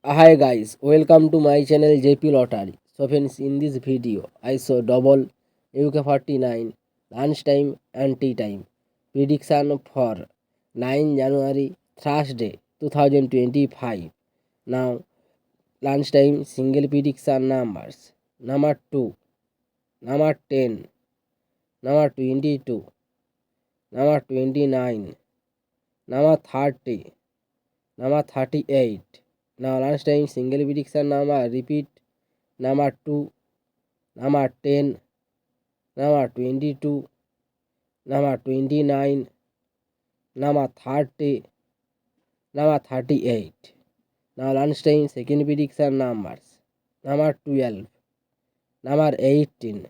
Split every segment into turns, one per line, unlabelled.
Hi guys, welcome to my channel JP Lottery. So friends, in this video, I saw double UK49 lunchtime and tea time prediction for 9 January Thursday 2025. Now lunchtime single prediction numbers: number 2, number 10, number 22, number 29, number 30, number 38. Now lunchtime single prediction number repeat: number 2, number 10, number 22, number 29, number 30, number 38. Now lunchtime second prediction numbers: number 12, number 18,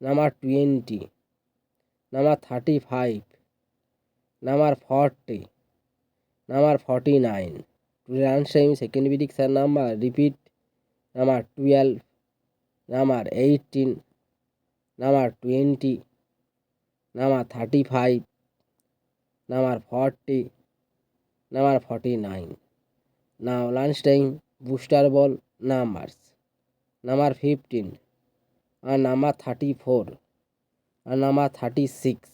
number 20, number 35, number 40, number 49. Lunchtime second prediction number repeat: number 12, number 18, number 20, number 35, number 40, number 49. Now lunchtime booster ball numbers: number 15, and number 34, and number 36,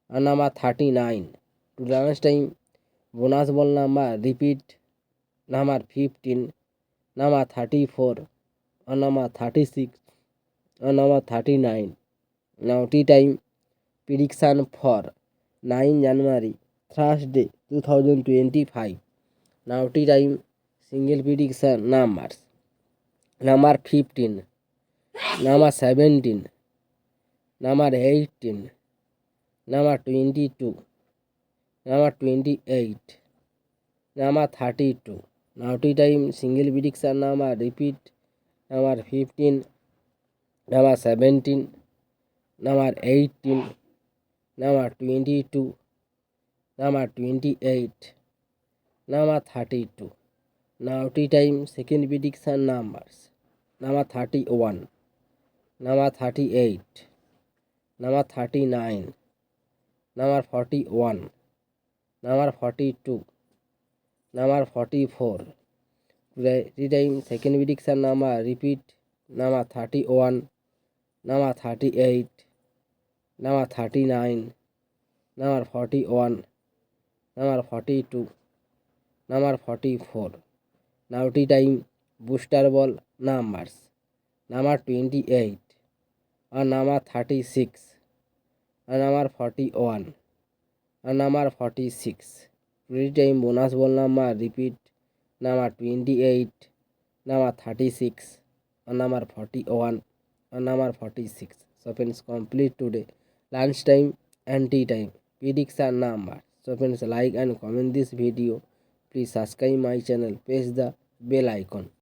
and number 39. To lunchtime bonus ball number repeat: number 15, number 34, and number 36, and number 39. Now tea time prediction for 9 January Thursday 2025. Now tea time single prediction numbers: number 15, number 17, number 18, number 22, number 28, number 32. Now tea time single prediction number repeat: number 15, number 17, number 18, number 22, number 28, number 32. Now tea time second prediction numbers: number 31, number 38, number 39, number 41, number 42, number 44. Tea time second prediction number repeat: number 31, number 38, number 39, number 41, number 42, number 44. Now tea time booster ball numbers: number 28, and number 36, and number 41, and number 46. Tea time bonus ball number repeat: number 28, number 36, and number 41, and number 46. So friends, complete today lunchtime and tea time prediction number. So friends, like and comment this video. Please subscribe my channel, press the bell icon.